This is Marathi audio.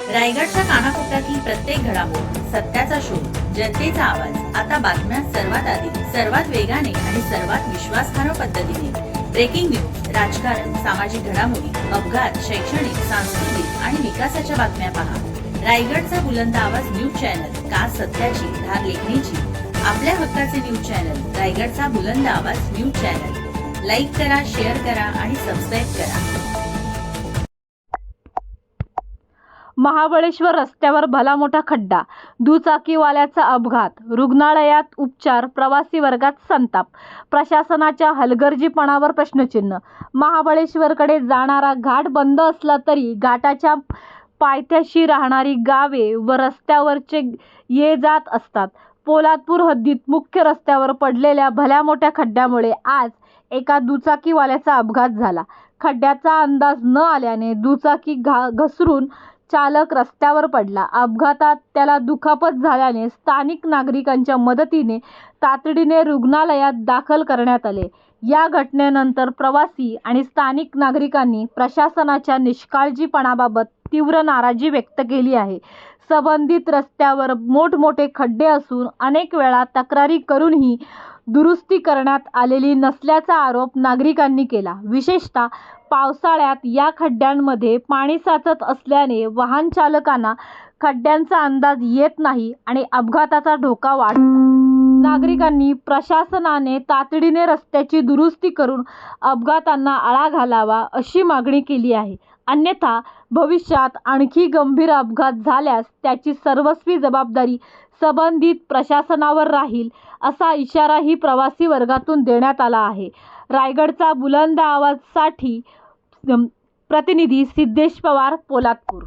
रायगडच्या कानाकोपऱ्यातील प्रत्येक घडामोड, सत्याचा शोध, जनतेचा आवाज. आता बातम्या सर्वात आधी, सर्वात वेगाने आणि सर्वात विश्वासार्ह पद्धतीने. ब्रेकिंग न्यूज, राजकारण, सामाजिक घडामोडी, अपघात, शैक्षणिक, सांस्कृतिक आणि विकासाच्या बातम्या पहा. रायगडचा बुलंद आवाज न्यूज चॅनल, का सत्याची धार लेखणीची. आपल्या हक्काचे न्यूज चॅनल, रायगडचा बुलंद आवाज न्यूज चॅनल. लाईक करा, शेअर करा आणि सबस्क्राईब करा. महाबळेश्वर रस्त्यावर भला मोठा खड्डा, दुचाकीवाल्याचा अपघात, रुग्णालयात उपचार, प्रवासी वर्गात संताप. प्रशासनाच्या हलगर्जीपणावर प्रश्नचिन्ह. महाबळेश्वरकडे जाणारा घाट बंद असला तरी घाटाच्या पायथ्याशी राहणारी गावे व रस्त्यावरचे ये जात असतात. पोलादपूर हद्दीत मुख्य रस्त्यावर पडलेल्या भल्या मोठ्या खड्ड्यामुळे आज एका दुचाकीवाल्याचा अपघात झाला. खड्ड्याचा अंदाज न आल्याने दुचाकी घसरून चालक रस्त्यावर पडला. अपघातात त्याला दुखापत झाल्याने स्थानिक नागरिकांच्या मदतीने तातडीने रुग्णालयात दाखल करण्यात आले. या घटनेनंतर प्रवासी आणि स्थानिक नागरिकांनी प्रशासनाच्या निष्काळजीपणाबाबत तीव्र नाराजी व्यक्त केली आहे. संबंधित रस्त्यावर मोठमोठे खड्डे असून अनेक वेळा तक्रारी करूनही दुरुस्ती करण्यात आलेली नसल्याचा आरोप नागरिकांनी केला. विशेषतः पावसाळ्यात या खड्ड्यांमध्ये पाणी साचत असल्याने वाहन चालकांना खड्ड्यांचा अंदाज येत नाही आणि अपघाताचा धोका वाढतो. नागरिकांनी प्रशासनाने तातडीने रस्त्याची दुरुस्ती करून अपघातांना आळा घालावा अशी मागणी केली आहे. अन्यथा भविष्यात आणखी गंभीर अपघात झाल्यास त्याची सर्वस्वी जबाबदारी संबंधित प्रशासनावर राहील असा इशाराही प्रवासी वर्गातून देण्यात आला आहे. रायगडचा बुलंद आवाजसाठी प्रतिनिधी सिद्धेश पवार, पोलादपूर.